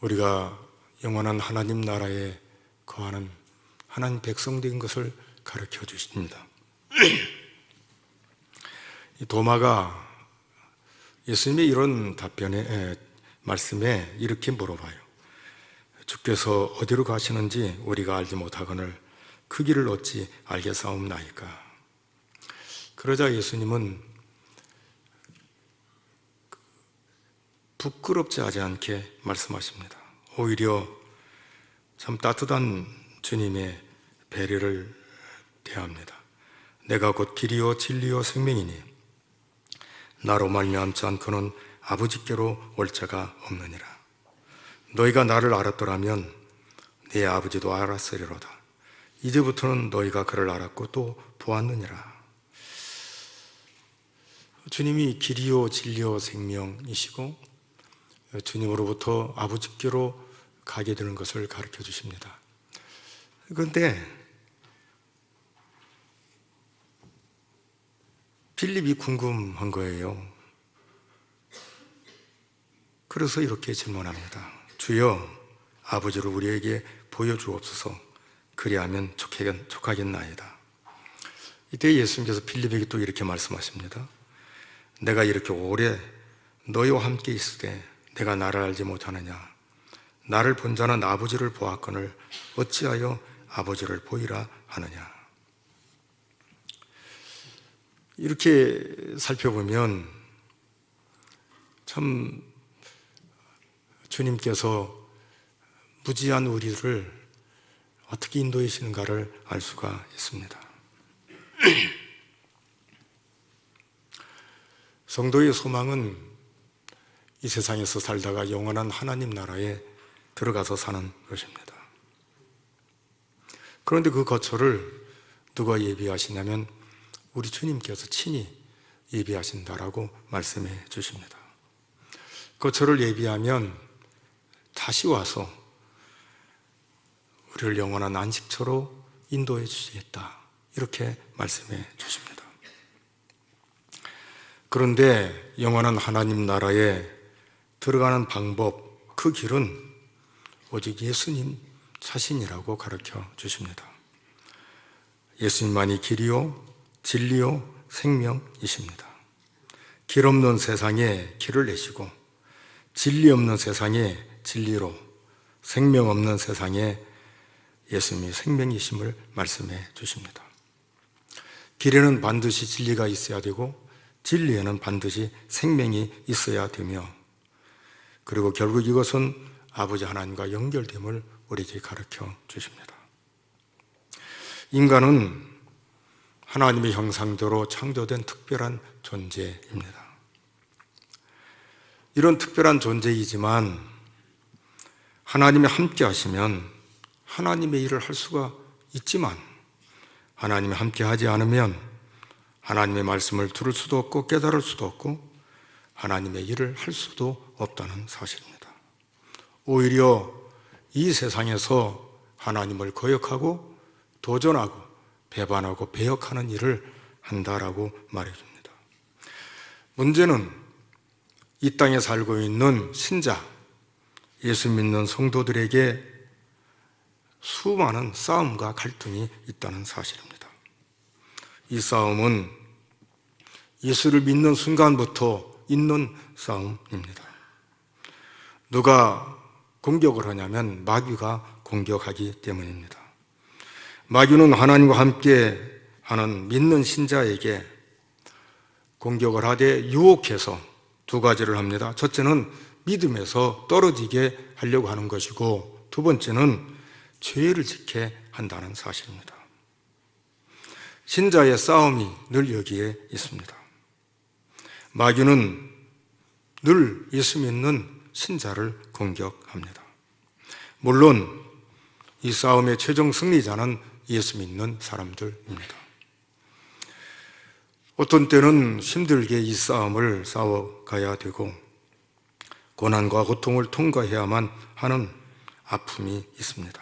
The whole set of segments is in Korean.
우리가 영원한 하나님 나라에 거하는 하나님 백성된 것을 가르쳐 주십니다. 도마가 예수님의 이런 말씀에 이렇게 물어봐요. 주께서 어디로 가시는지 우리가 알지 못하거늘 그 길을 어찌 알겠사옵나이까. 그러자 예수님은 부끄럽지 하지 않게 말씀하십니다. 오히려 참 따뜻한 주님의 배려를 대합니다. 내가 곧 길이요 진리요 생명이니 나로 말미암지 않고는 아버지께로 올 자가 없느니라. 너희가 나를 알았더라면 네 아버지도 알았으리로다. 이제부터는 너희가 그를 알았고 또 보았느니라. 주님이 길이요 진리요 생명이시고 주님으로부터 아버지께로 가게 되는 것을 가르쳐 주십니다. 그런데 빌립이 궁금한 거예요. 그래서 이렇게 질문합니다. 주여, 아버지를 우리에게 보여주옵소서. 그리하면 족하겠나이다. 이때 예수님께서 빌립에게 또 이렇게 말씀하십니다. 내가 이렇게 오래 너희와 함께 있을 때 내가 나를 알지 못하느냐? 나를 본 자는 아버지를 보았거늘 어찌하여 아버지를 보이라 하느냐? 이렇게 살펴보면 참 주님께서 무지한 우리를 어떻게 인도하시는가를 알 수가 있습니다. 성도의 소망은 이 세상에서 살다가 영원한 하나님 나라에 들어가서 사는 것입니다. 그런데 그 거처를 누가 예비하시냐면 우리 주님께서 친히 예비하신다라고 말씀해 주십니다. 거처를 예비하면 다시 와서 우리를 영원한 안식처로 인도해 주시겠다, 이렇게 말씀해 주십니다. 그런데 영원한 하나님 나라에 들어가는 방법, 그 길은 오직 예수님 자신이라고 가르쳐 주십니다. 예수님만이 길이요 진리요 생명이십니다. 길 없는 세상에 길을 내시고 진리 없는 세상에 진리로, 생명 없는 세상에 예수님이 생명이심을 말씀해 주십니다. 길에는 반드시 진리가 있어야 되고 진리에는 반드시 생명이 있어야 되며, 그리고 결국 이것은 아버지 하나님과 연결됨을 우리에게 가르쳐 주십니다. 인간은 하나님의 형상대로 창조된 특별한 존재입니다. 이런 특별한 존재이지만 하나님이 함께 하시면 하나님의 일을 할 수가 있지만, 하나님이 함께 하지 않으면 하나님의 말씀을 들을 수도 없고 깨달을 수도 없고 하나님의 일을 할 수도 없다는 사실입니다. 오히려 이 세상에서 하나님을 거역하고 도전하고 배반하고 배역하는 일을 한다라고 말해줍니다. 문제는 이 땅에 살고 있는 신자, 예수 믿는 성도들에게 수많은 싸움과 갈등이 있다는 사실입니다. 이 싸움은 예수를 믿는 순간부터 있는 싸움입니다. 누가 공격을 하냐면 마귀가 공격하기 때문입니다. 마귀는 하나님과 함께 하는 믿는 신자에게 공격을 하되 유혹해서 두 가지를 합니다. 첫째는 믿음에서 떨어지게 하려고 하는 것이고, 두 번째는 죄를 짓게 한다는 사실입니다. 신자의 싸움이 늘 여기에 있습니다. 마귀는 늘 예수 믿는 신자를 공격합니다. 물론 이 싸움의 최종 승리자는 예수 믿는 사람들입니다. 어떤 때는 힘들게 이 싸움을 싸워가야 되고 고난과 고통을 통과해야만 하는 아픔이 있습니다.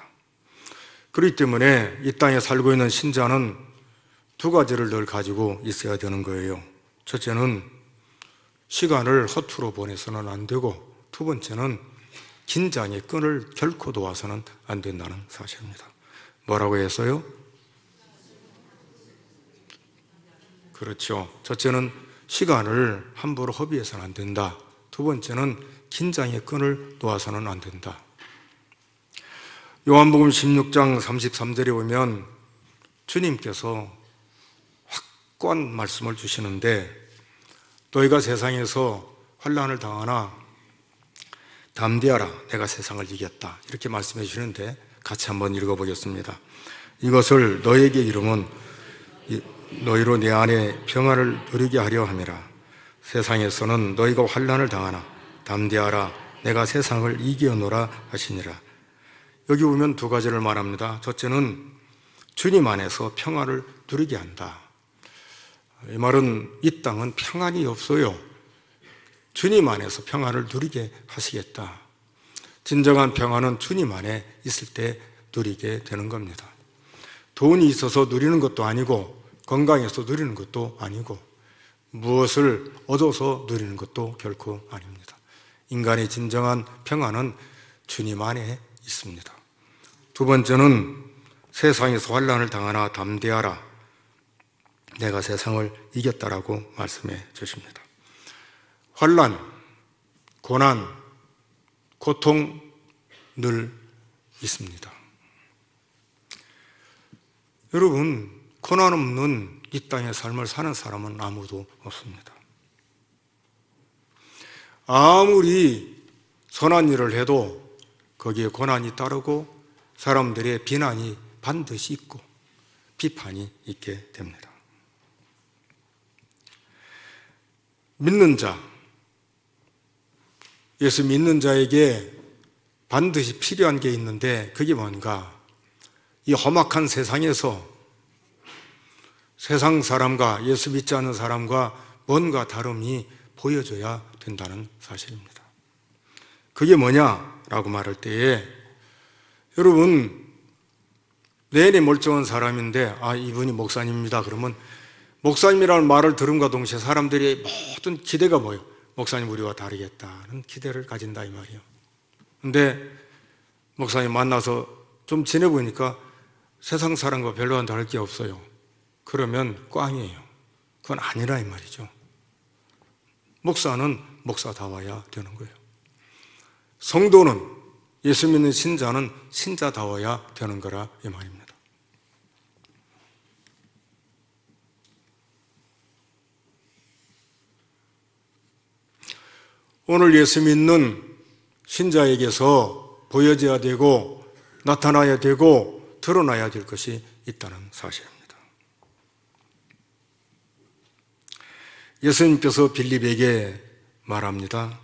그렇기 때문에 이 땅에 살고 있는 신자는 두 가지를 늘 가지고 있어야 되는 거예요. 첫째는 시간을 허투루 보내서는 안 되고, 두 번째는 긴장의 끈을 결코 놓아서는 안 된다는 사실입니다. 뭐라고 해서요? 그렇죠. 첫째는 시간을 함부로 허비해서는 안 된다. 두 번째는 긴장의 끈을 놓아서는 안 된다. 요한복음 16장 33절에 보면 주님께서 확고한 말씀을 주시는데, 너희가 세상에서 환난을 당하나 담대하라, 내가 세상을 이겼다, 이렇게 말씀해 주시는데 같이 한번 읽어보겠습니다. 이것을 너희에게 이름은 너희로 내 안에 평안을 누리게 하려 함이라. 세상에서는 너희가 환난을 당하나 담대하라, 내가 세상을 이기었노라 하시니라. 여기 보면 두 가지를 말합니다. 첫째는 주님 안에서 평안을 누리게 한다. 이 말은 이 땅은 평안이 없어요. 주님 안에서 평안을 누리게 하시겠다. 진정한 평안은 주님 안에 있을 때 누리게 되는 겁니다. 돈이 있어서 누리는 것도 아니고, 건강해서 누리는 것도 아니고, 무엇을 얻어서 누리는 것도 결코 아닙니다. 인간의 진정한 평안은 주님 안에 있습니다. 두 번째는 세상에서 환난을 당하나 담대하라, 내가 세상을 이겼다라고 말씀해 주십니다. 환난, 고난, 고통 늘 있습니다. 여러분, 고난 없는 이 땅의 삶을 사는 사람은 아무도 없습니다. 아무리 선한 일을 해도 거기에 고난이 따르고 사람들의 비난이 반드시 있고 비판이 있게 됩니다. 믿는 자, 예수 믿는 자에게 반드시 필요한 게 있는데, 그게 뭔가? 이 험악한 세상에서 세상 사람과 예수 믿지 않는 사람과 뭔가 다름이 보여져야 된다는 사실입니다. 그게 뭐냐라고 말할 때에, 여러분, 내내 멀쩡한 사람인데 이분이 목사님입니다 그러면 목사님이라는 말을 들음과 동시에 사람들이 모든 기대가 뭐예요? 목사님 우리와 다르겠다는 기대를 가진다 이 말이에요. 근데 목사님 만나서 좀 지내보니까 세상 사람과 별로 다를 게 없어요. 그러면 꽝이에요. 그건 아니라 이 말이죠. 목사는 목사다워야 되는 거예요. 성도는, 예수 믿는 신자는 신자다워야 되는 거라 이 말입니다. 오늘 예수 믿는 신자에게서 보여져야 되고 나타나야 되고 드러나야 될 것이 있다는 사실입니다. 예수님께서 빌립에게 말합니다.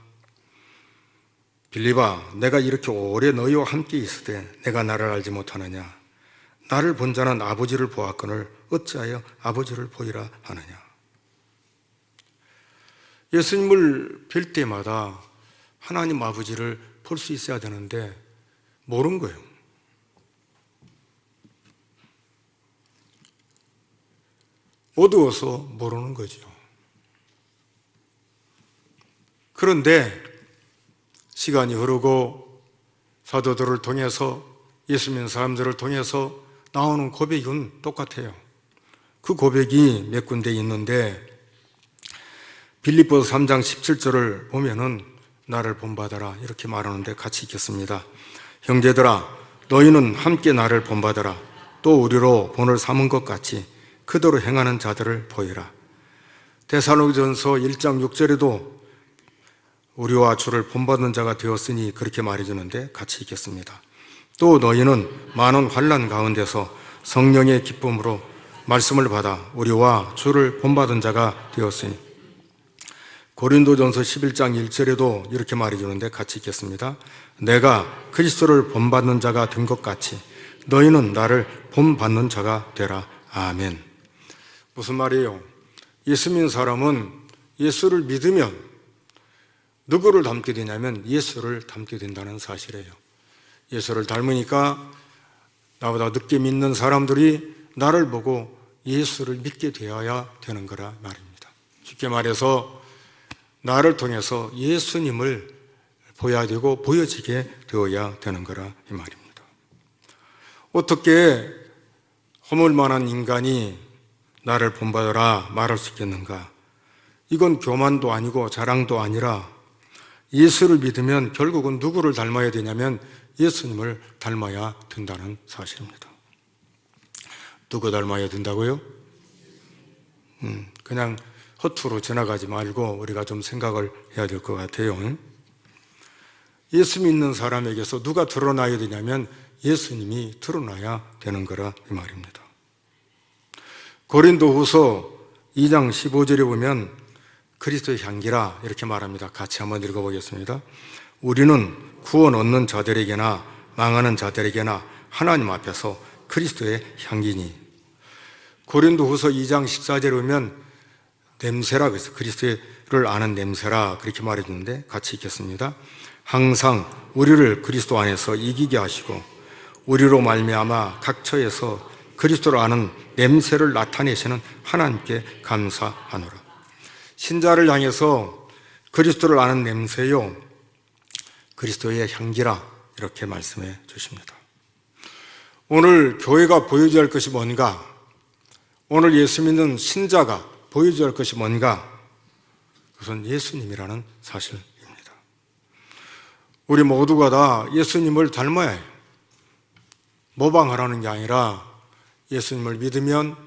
빌립아, 내가 이렇게 오래 너희와 함께 있으되 내가 나를 알지 못하느냐? 나를 본 자는 아버지를 보았거늘 어찌하여 아버지를 보이라 하느냐? 예수님을 뵐 때마다 하나님 아버지를 볼 수 있어야 되는데 모르는 거예요. 어두워서 모르는 거죠. 그런데 시간이 흐르고 사도들을 통해서, 예수 믿는 사람들을 통해서 나오는 고백은 똑같아요. 그 고백이 몇 군데 있는데, 빌립보서 3장 17절을 보면은 나를 본받아라 이렇게 말하는데 같이 읽겠습니다. 형제들아, 너희는 함께 나를 본받아라. 또 우리로 본을 삼은 것 같이 그대로 행하는 자들을 보이라. 데살로니가전서 1장 6절에도 우리와 주를 본받는 자가 되었으니 그렇게 말해주는데 같이 읽겠습니다. 또 너희는 많은 환난 가운데서 성령의 기쁨으로 말씀을 받아 우리와 주를 본받은 자가 되었으니, 고린도전서 11장 1절에도 이렇게 말해주는데 같이 읽겠습니다. 내가 그리스도를 본받는 자가 된 것 같이 너희는 나를 본받는 자가 되라. 아멘. 무슨 말이에요? 예수 믿는 사람은 예수를 믿으면 누구를 닮게 되냐면 예수를 닮게 된다는 사실이에요. 예수를 닮으니까 나보다 늦게 믿는 사람들이 나를 보고 예수를 믿게 되어야 되는 거라 말입니다. 쉽게 말해서 나를 통해서 예수님을 보여야 되고 보여지게 되어야 되는 거라 이 말입니다. 어떻게 허물만한 인간이 나를 본받아라 말할 수 있겠는가? 이건 교만도 아니고 자랑도 아니라 예수를 믿으면 결국은 누구를 닮아야 되냐면 예수님을 닮아야 된다는 사실입니다. 누구 닮아야 된다고요? 그냥 허투루 지나가지 말고 우리가 좀 생각을 해야 될 것 같아요. 예수 믿는 사람에게서 누가 드러나야 되냐면 예수님이 드러나야 되는 거라 이 말입니다. 고린도후서 2장 15절에 보면 그리스도의 향기라 이렇게 말합니다. 같이 한번 읽어보겠습니다. 우리는 구원 얻는 자들에게나 망하는 자들에게나 하나님 앞에서 그리스도의 향기니. 고린도후서 2장 14절에 보면 냄새라 그래서 그리스도를 아는 냄새라 그렇게 말해주는데 같이 읽겠습니다. 항상 우리를 그리스도 안에서 이기게 하시고 우리로 말미암아 각 처에서 그리스도를 아는 냄새를 나타내시는 하나님께 감사하노라. 신자를 향해서 그리스도를 아는 냄새요 그리스도의 향기라 이렇게 말씀해 주십니다. 오늘 교회가 보여줘야 할 것이 뭔가? 오늘 예수 믿는 신자가 보여줘야 할 것이 뭔가? 그것은 예수님이라는 사실입니다. 우리 모두가 다 예수님을 닮아야 해요. 모방하라는 게 아니라 예수님을 믿으면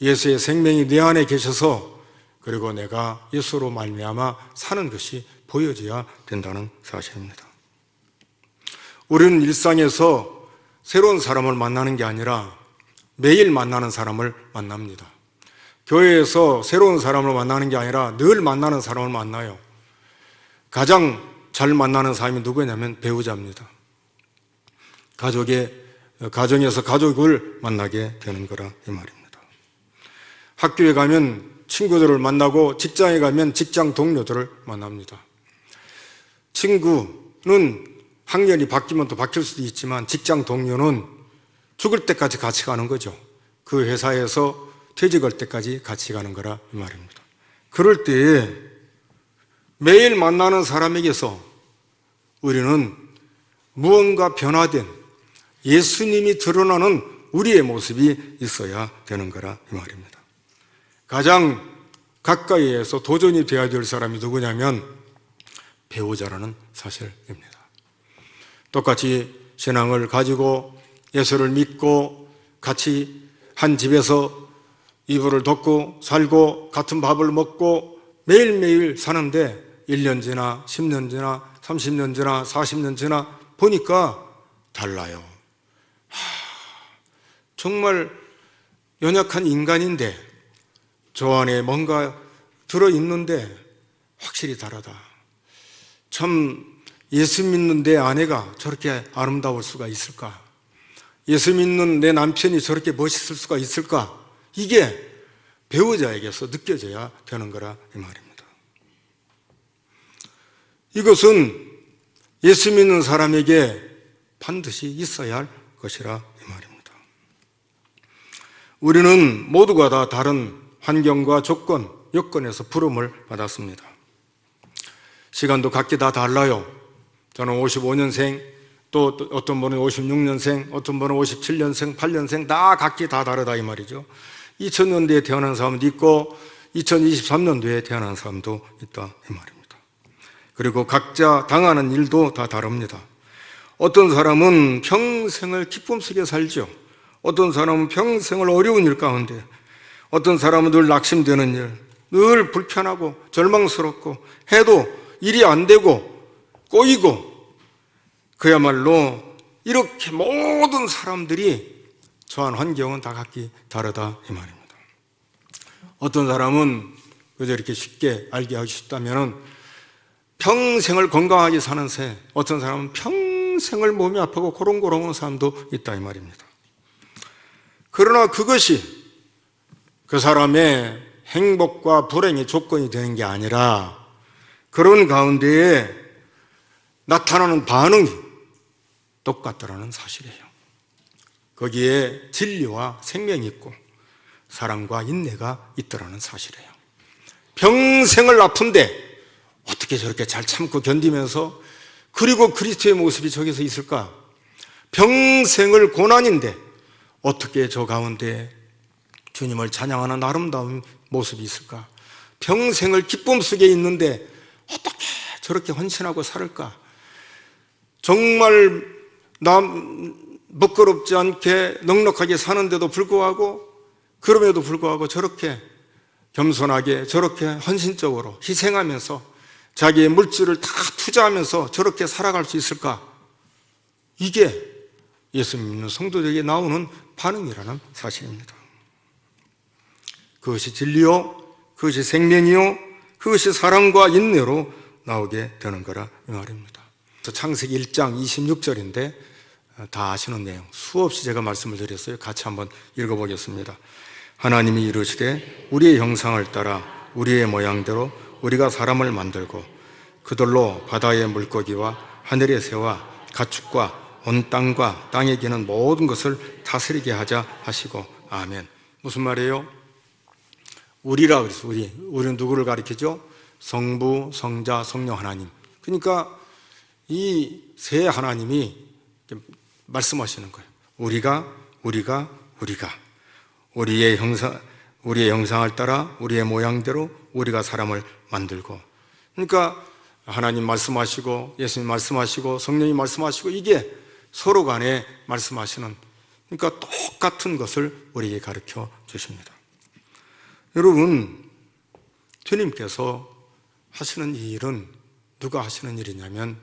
예수의 생명이 내 안에 계셔서 그리고 내가 예수로 말미암아 사는 것이 보여져야 된다는 사실입니다. 우리는 일상에서 새로운 사람을 만나는 게 아니라 매일 만나는 사람을 만납니다. 교회에서 새로운 사람을 만나는 게 아니라 늘 만나는 사람을 만나요. 가장 잘 만나는 사람이 누구냐면 배우자입니다. 가정에서 가족을 만나게 되는 거라 이 말입니다. 학교에 가면 친구들을 만나고 직장에 가면 직장 동료들을 만납니다. 친구는 학년이 바뀌면 또 바뀔 수도 있지만 직장 동료는 죽을 때까지 같이 가는 거죠. 그 회사에서 퇴직할 때까지 같이 가는 거라 이 말입니다. 그럴 때 매일 만나는 사람에게서 우리는 무언가 변화된 예수님이 드러나는 우리의 모습이 있어야 되는 거라 이 말입니다. 가장 가까이에서 도전이 되어야 될 사람이 누구냐면 배우자라는 사실입니다. 똑같이 신앙을 가지고 예수를 믿고 같이 한 집에서 이불을 덮고 살고 같은 밥을 먹고 매일매일 사는데 1년 지나 10년 지나 30년 지나 40년 지나 보니까 달라요. 정말 연약한 인간인데 저 안에 뭔가 들어있는데 확실히 다르다. 참 예수 믿는 내 아내가 저렇게 아름다울 수가 있을까? 예수 믿는 내 남편이 저렇게 멋있을 수가 있을까? 이게 배우자에게서 느껴져야 되는 거라 이 말입니다. 이것은 예수 믿는 사람에게 반드시 있어야 할 것이라 이 말입니다. 우리는 모두가 다 다른 환경과 조건, 여건에서 부름을 받았습니다. 시간도 각기 다 달라요. 저는 55년생, 또 어떤 분은 56년생, 어떤 분은 57년생, 8년생 다 각기 다 다르다 이 말이죠. 2000년대에 태어난 사람도 있고 2023년도에 태어난 사람도 있다 이 말입니다. 그리고 각자 당하는 일도 다 다릅니다. 어떤 사람은 평생을 기쁨 속에 살죠. 어떤 사람은 평생을 어려운 일 가운데, 어떤 사람은 늘 낙심되는 일, 늘 불편하고 절망스럽고 해도 일이 안 되고 꼬이고, 그야말로 이렇게 모든 사람들이 처한 환경은 다 각기 다르다 이 말입니다. 어떤 사람은 그저 이렇게 쉽게 알게 하기 쉽다면 평생을 건강하게 사는 새, 어떤 사람은 평생을 몸이 아프고 고롱고롱한 사람도 있다 이 말입니다. 그러나 그것이 그 사람의 행복과 불행의 조건이 되는 게 아니라 그런 가운데에 나타나는 반응이 똑같더라는 사실이에요. 거기에 진리와 생명이 있고 사랑과 인내가 있더라는 사실이에요. 평생을 아픈데 어떻게 저렇게 잘 참고 견디면서 그리고 그리스도의 모습이 저기서 있을까? 평생을 고난인데 어떻게 저 가운데 주님을 찬양하는 아름다운 모습이 있을까? 평생을 기쁨 속에 있는데 어떻게 저렇게 헌신하고 살을까? 정말 부끄럽지 않게 넉넉하게 사는데도 불구하고 그럼에도 불구하고 저렇게 겸손하게 저렇게 헌신적으로 희생하면서 자기의 물질을 다 투자하면서 저렇게 살아갈 수 있을까? 이게 예수 믿는 성도들에게 나오는 반응이라는 사실입니다. 그것이 진리요, 그것이 생명이요, 그것이 사랑과 인내로 나오게 되는 거라 이 말입니다. 창세기 1장 26절인데 다 아시는 내용, 수없이 제가 말씀을 드렸어요. 같이 한번 읽어보겠습니다. 하나님이 이르시되 우리의 형상을 따라 우리의 모양대로 우리가 사람을 만들고 그들로 바다의 물고기와 하늘의 새와 가축과 온 땅과 땅에 기는 모든 것을 다스리게 하자 하시고 아멘. 무슨 말이에요? 우리라 그랬어요. 우리는 누구를 가리키죠? 성부, 성자, 성령 하나님. 그러니까 이 세 하나님이 말씀하시는 거예요. 우리가 우리의 형상을 따라 우리의 모양대로 우리가 사람을 만들고, 그러니까 하나님 말씀하시고 예수님 말씀하시고 성령이 말씀하시고 이게 서로 간에 말씀하시는, 그러니까 똑같은 것을 우리에게 가르쳐 주십니다. 여러분, 주님께서 하시는 이 일은 누가 하시는 일이냐면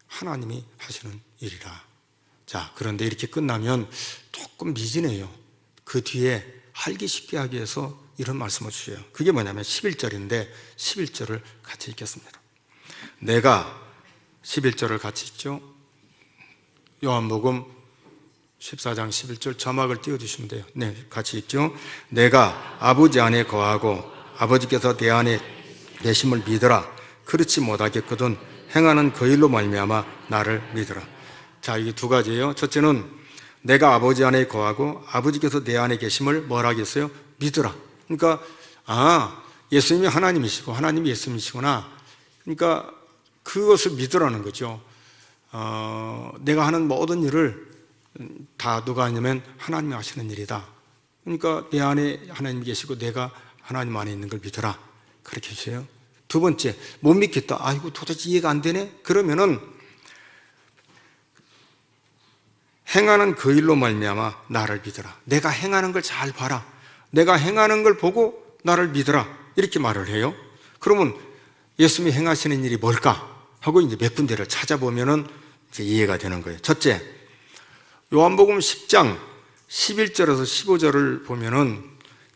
하나님이 하시는 일이라. 자, 그런데 이렇게 끝나면 조금 미진해요. 그 뒤에 알기 쉽게 하기 위해서 이런 말씀을 주셔요. 그게 뭐냐면 11절인데 11절을 같이 읽겠습니다. 내가 11절을 같이 읽죠. 요한복음 14장 11절 자막을 띄워주시면 돼요. 네, 같이 읽죠. 내가 아버지 안에 거하고 아버지께서 내 안에 계심을 믿으라. 그렇지 못하겠거든 행하는 그 일로 말미암아 나를 믿으라. 자, 이게 두 가지예요. 첫째는 내가 아버지 안에 거하고 아버지께서 내 안에 계심을 뭐라 하겠어요? 믿으라. 그러니까 예수님이 하나님이시고 하나님이 예수님이시구나. 그러니까 그것을 믿으라는 거죠. 내가 하는 모든 일을 다 누가 하냐면 하나님이 하시는 일이다. 그러니까 내 안에 하나님이 계시고 내가 하나님 안에 있는 걸 믿어라. 그렇게 해주세요. 두 번째, 못 믿겠다. 아이고 도대체 이해가 안 되네. 그러면은 행하는 그 일로 말미암아 나를 믿어라. 내가 행하는 걸 잘 봐라. 내가 행하는 걸 보고 나를 믿어라. 이렇게 말을 해요. 그러면 예수님이 행하시는 일이 뭘까 하고 이제 몇 군데를 찾아보면은 이제 이해가 되는 거예요. 첫째, 요한복음 10장 11절에서 15절을 보면은,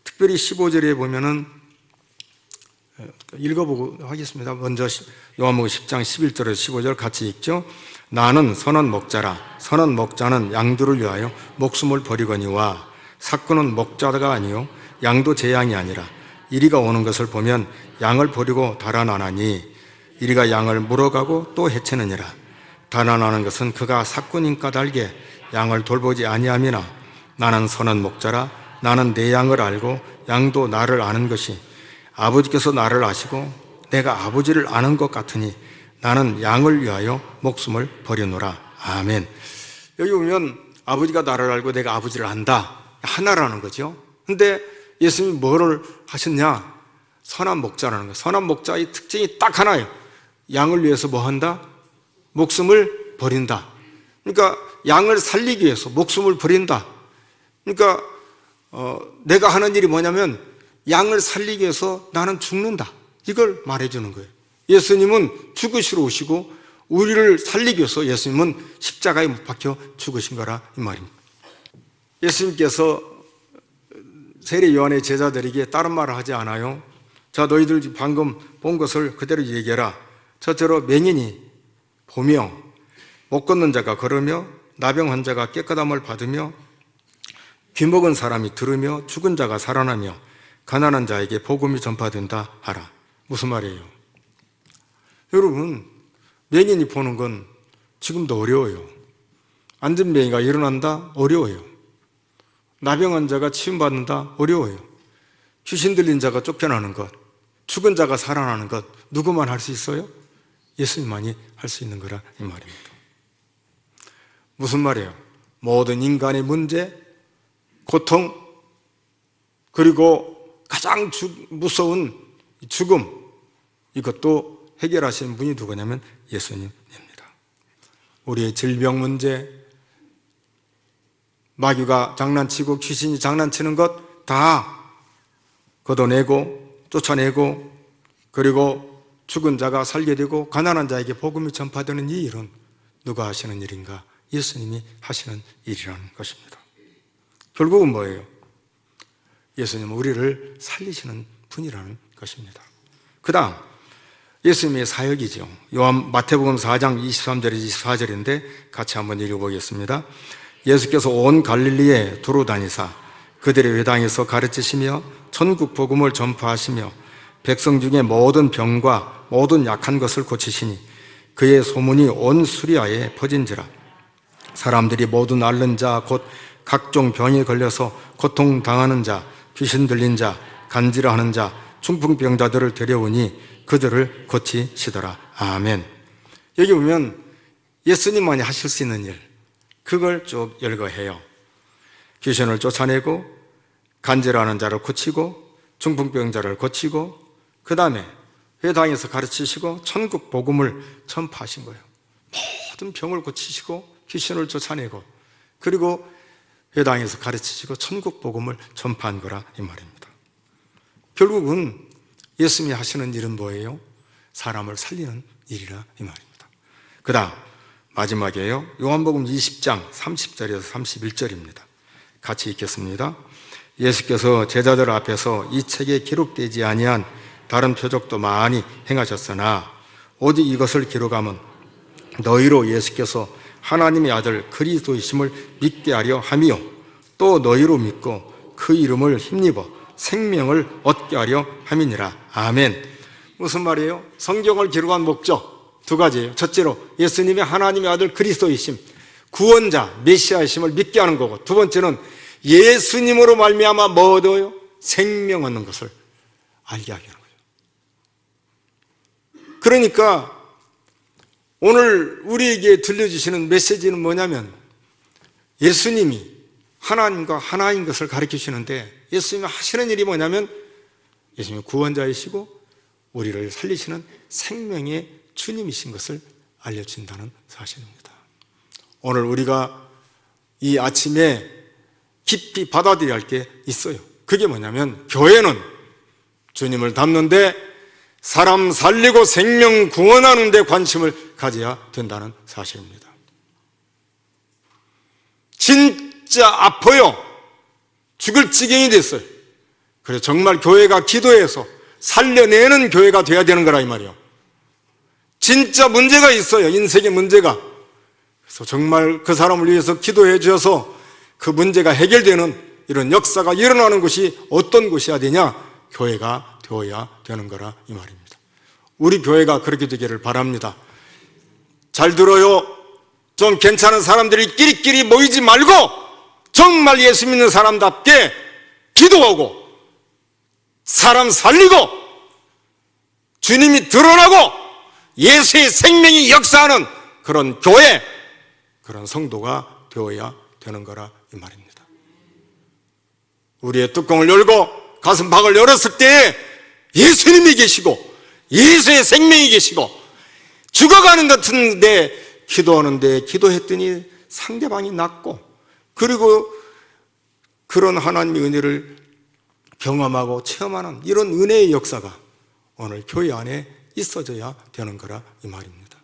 특별히 15절에 보면은 읽어보고 하겠습니다. 먼저 요한복음 10장 11절에서 15절 같이 읽죠. 나는 선한 목자라. 선한 목자는 양들을 위하여 목숨을 버리거니와 삭구는 목자가 아니요 양도 제 양이 아니라 이리가 오는 것을 보면 양을 버리고 달아나나니 이리가 양을 물어가고 또 해치느니라. 달아나는 것은 그가 삭구님 까닭에 양을 돌보지 아니함이나 나는 선한 목자라. 나는 내 양을 알고 양도 나를 아는 것이 아버지께서 나를 아시고 내가 아버지를 아는 것 같으니 나는 양을 위하여 목숨을 버리노라. 아멘. 여기 보면 아버지가 나를 알고 내가 아버지를 안다. 하나라는 거죠. 근데 예수님이 뭐를 하셨냐? 선한 목자라는 거예요. 선한 목자의 특징이 딱 하나예요. 양을 위해서 뭐 한다? 목숨을 버린다. 그러니까 양을 살리기 위해서 목숨을 버린다. 그러니까 내가 하는 일이 뭐냐면 양을 살리기 위해서 나는 죽는다. 이걸 말해주는 거예요. 예수님은 죽으시러 오시고 우리를 살리기 위해서 예수님은 십자가에 못 박혀 죽으신 거라 이 말입니다. 예수님께서 세례 요한의 제자들에게 다른 말을 하지 않아요. 자, 너희들 방금 본 것을 그대로 얘기해라. 첫째로 맹인이 보며 못 걷는 자가 걸으며 나병 환자가 깨끗함을 받으며 귀먹은 사람이 들으며 죽은 자가 살아나며 가난한 자에게 복음이 전파된다 하라. 무슨 말이에요? 여러분, 맹인이 보는 건 지금도 어려워요. 안전병이가 일어난다? 어려워요. 나병 환자가 치유받는다? 어려워요. 귀신 들린 자가 쫓겨나는 것, 죽은 자가 살아나는 것, 누구만 할 수 있어요? 예수님만이 할 수 있는 거라 이 말입니다. 무슨 말이에요? 모든 인간의 문제, 고통, 그리고 가장 무서운 죽음, 이것도 해결하시는 분이 누구냐면 예수님입니다. 우리의 질병 문제, 마귀가 장난치고 귀신이 장난치는 것 다 걷어내고 쫓아내고, 그리고 죽은 자가 살게 되고 가난한 자에게 복음이 전파되는 이 일은 누가 하시는 일인가? 예수님이 하시는 일이라는 것입니다. 결국은 뭐예요? 예수님은 우리를 살리시는 분이라는 것입니다. 그 다음 예수님의 사역이죠. 마태복음 4장 23절에서 24절인데 같이 한번 읽어보겠습니다. 예수께서 온 갈릴리에 두루 다니사 그들의 회당에서 가르치시며 천국 복음을 전파하시며 백성 중에 모든 병과 모든 약한 것을 고치시니 그의 소문이 온 수리아에 퍼진지라. 사람들이 모든 앓는 자 곧 각종 병에 걸려서 고통당하는 자, 귀신 들린 자, 간지러하는 자, 중풍병자들을 데려오니 그들을 고치시더라. 아멘. 여기 보면 예수님만이 하실 수 있는 일, 그걸 쭉 열거해요. 귀신을 쫓아내고 간지러하는 자를 고치고 중풍병자를 고치고, 그 다음에 회당에서 가르치시고 천국 복음을 전파하신 거예요. 모든 병을 고치시고 귀신을 쫓아내고, 그리고 회당에서 가르치시고 천국 복음을 전파한 거라 이 말입니다. 결국은 예수님이 하시는 일은 뭐예요? 사람을 살리는 일이라 이 말입니다. 그 다음 마지막이에요. 요한복음 20장 30절에서 31절입니다. 같이 읽겠습니다. 예수께서 제자들 앞에서 이 책에 기록되지 아니한 다른 표적도 많이 행하셨으나 오직 이것을 기록하면 너희로 예수께서 하나님의 아들 그리스도이심을 믿게 하려 함이요 또 너희로 믿고 그 이름을 힘입어 생명을 얻게 하려 함이니라. 아멘. 무슨 말이에요? 성경을 기록한 목적 두 가지예요. 첫째로 예수님의 하나님의 아들 그리스도이심, 구원자 메시아이심을 믿게 하는 거고, 두 번째는 예수님으로 말미암아 뭐 얻어요? 생명 얻는 것을 알게 하게 하는 거예요. 그러니까 오늘 우리에게 들려주시는 메시지는 뭐냐면 예수님이 하나님과 하나인 것을 가르쳐 주시는데, 예수님이 하시는 일이 뭐냐면 예수님이 구원자이시고 우리를 살리시는 생명의 주님이신 것을 알려준다는 사실입니다. 오늘 우리가 이 아침에 깊이 받아들여야 할 게 있어요. 그게 뭐냐면 교회는 주님을 닮는데 사람 살리고 생명 구원하는 데 관심을 가져야 된다는 사실입니다. 진짜 아파요. 죽을 지경이 됐어요. 그래서 정말 교회가 기도해서 살려내는 교회가 돼야 되는 거라 이 말이에요. 진짜 문제가 있어요. 인생의 문제가. 그래서 정말 그 사람을 위해서 기도해 주셔서 그 문제가 해결되는 이런 역사가 일어나는 곳이 어떤 곳이어야 되냐? 교회가 되어야 되는 거라 이 말입니다. 우리 교회가 그렇게 되기를 바랍니다. 잘 들어요. 좀 괜찮은 사람들이 끼리끼리 모이지 말고 정말 예수 믿는 사람답게 기도하고 사람 살리고 주님이 드러나고 예수의 생명이 역사하는 그런 교회, 그런 성도가 되어야 되는 거라 이 말입니다. 우리의 뚜껑을 열고 가슴팍을 열었을 때 예수님이 계시고 예수의 생명이 계시고, 죽어가는 것 같은데 기도하는데 기도했더니 상대방이 낫고, 그리고 그런 하나님의 은혜를 경험하고 체험하는 이런 은혜의 역사가 오늘 교회 안에 있어져야 되는 거라 이 말입니다.